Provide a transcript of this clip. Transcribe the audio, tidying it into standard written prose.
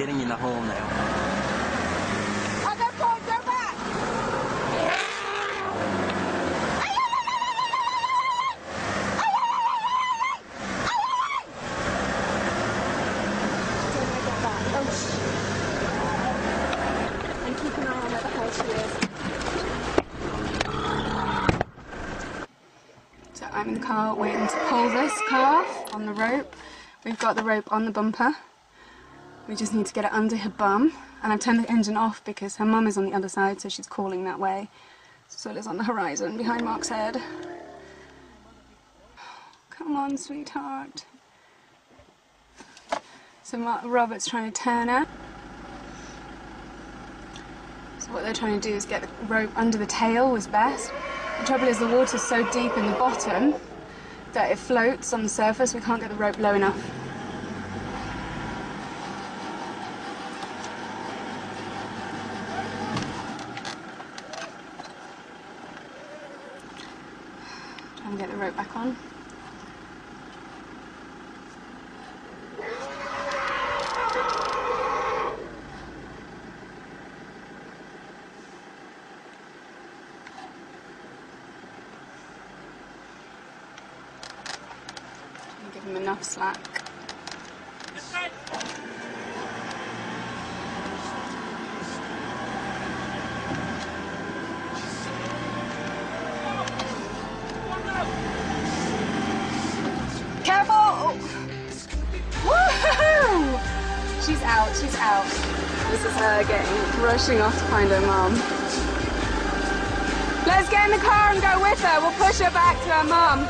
getting in the hole now. And keep an eye on where the hell she is. So I'm in the car waiting to pull this car on the rope. We've got the rope on the bumper. We just need to get it under her bum. And I've turned the engine off because her mum is on the other side, so she's calling that way. Scylla's on the horizon behind Mark's head. Come on, sweetheart. So Robert's trying to turn her. So what they're trying to do is get the rope under the tail was best. The trouble is the water's so deep in the bottom that it floats on the surface. We can't get the rope low enough. Trying to get the rope back on. Give him enough slack. Careful! Woohoo! She's out, she's out. This is her rushing off to find her mum. Let's get in the car and go with her. We'll push her back to her mum.